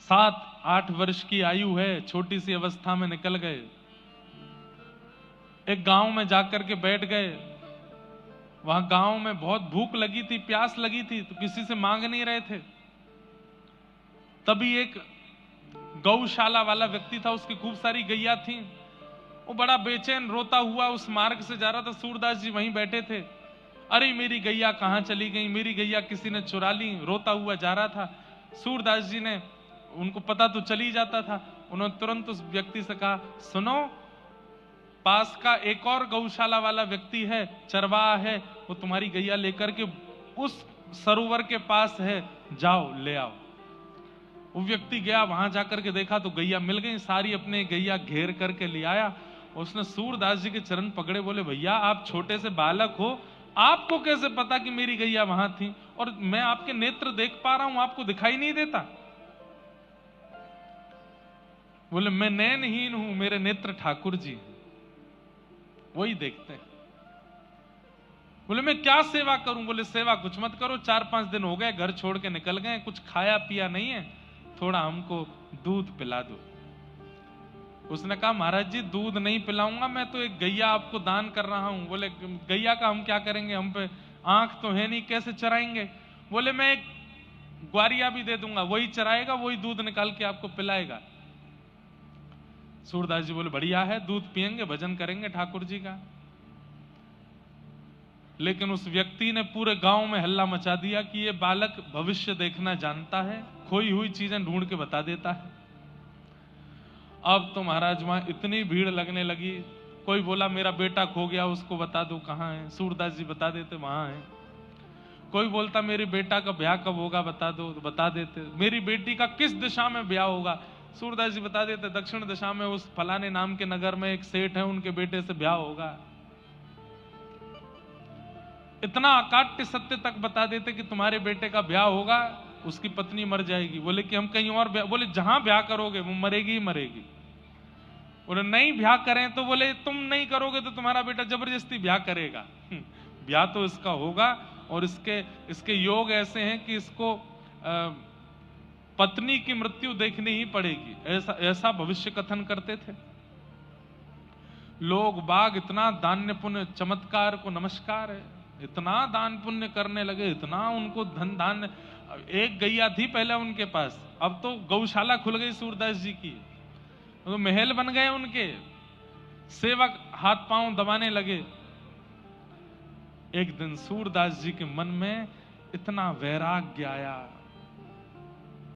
7-8 वर्ष की आयु है, छोटी सी अवस्था में निकल गए। एक गांव में जाकर के बैठ गए। वहां गांव में बहुत भूख लगी थी, प्यास लगी थी, तो किसी से मांग नहीं रहे थे। तभी एक गौशाला वाला व्यक्ति था, उसकी खूब सारी गैया थी। वो बड़ा बेचैन रोता हुआ उस मार्ग से जा रहा था। सूरदास जी वहीं बैठे थे। अरे मेरी गैया कहां चली गई, मेरी गैया किसी ने चुरा ली। रोता हुआ जा रहा था। सूरदास जी ने, उनको पता तो चली जाता था, उन्होंने तुरंत उस व्यक्ति से कहा, सुनो, पास का एक और गौशाला वाला व्यक्ति है, चरवाहा है, वो तुम्हारी गैया लेकर के उस सरोवर के पास है, जाओ ले आओ। वो व्यक्ति गया, वहां जाकर के देखा तो गैया मिल गई सारी, अपने गैया घेर करके ले आया। उसने सूरदास जी के चरण पकड़े, बोले भैया आप छोटे से बालक हो, आपको कैसे पता कि मेरी गैया वहां थी, और मैं आपके नेत्र देख पा रहा हूं, आपको दिखाई नहीं देता? बोले मैं नयनहीन हूं, मेरे नेत्र ठाकुर जी वही देखते हैं। बोले मैं क्या सेवा करूं? बोले सेवा कुछ मत करो, 4-5 दिन हो गए घर छोड़ के निकल गए, कुछ खाया पिया नहीं है, थोड़ा हमको दूध पिला दो। उसने कहा महाराज जी दूध नहीं पिलाऊंगा, मैं तो एक गैया आपको दान कर रहा हूं। बोले गैया का हम क्या करेंगे, हम पे आंख तो है नहीं, कैसे चराएंगे? बोले मैं एक ग्वारिया भी दे दूंगा, वही चराएगा, वही दूध निकाल के आपको पिलाएगा। सूरदास जी बोले बढ़िया है, दूध पिएंगे, भजन करेंगे ठाकुर जी का। लेकिन उस व्यक्ति ने पूरे गांव में हल्ला मचा दिया कि ये बालक भविष्य देखना जानता है, खोई हुई चीजें ढूंढ के बता देता है। अब तो महाराज वहां इतनी भीड़ लगने लगी। कोई बोला मेरा बेटा खो गया, उसको बता दो कहां है, सूरदास जी बता देते वहां है। कोई बोलता मेरे बेटा का ब्याह कब होगा बता दो, तो बता देते। मेरी बेटी का किस दिशा में ब्याह होगा, सूरदास जी बता देते, दक्षिण दिशा में उस फलाने नाम के नगर में एक सेठ है, उनके बेटे से ब्याह होगा। इतना अकाट्य सत्य तक बता देते कि तुम्हारे बेटे का ब्याह होगा, उसकी पत्नी मर जाएगी। बोले कि हम कहीं और ब्याह, बोले जहां ब्याह करोगे वो मरेगी ही मरेगी। बोले नहीं ब्याह करें, तो बोले तुम नहीं करोगे तो तुम्हारा बेटा जबरदस्ती ब्याह करेगा। ब्याह तो इसका होगा, और इसके योग ऐसे हैं कि इसको पत्नी की मृत्यु देखनी ही पड़ेगी, ऐसा भविष्य कथन करते थे लोग बाग। इतना दान्य पुण्य, चमत्कार को नमस्कार है, इतना दान पुण्य करने लगे, इतना उनको धन धान्य। एक गैया थी पहले उनके पास, अब तो गौशाला खुल गई सूरदास जी की, तो महल बन गए उनके, सेवक हाथ पांव दबाने लगे। एक दिन सूरदास जी के मन में इतना वैराग्य आया,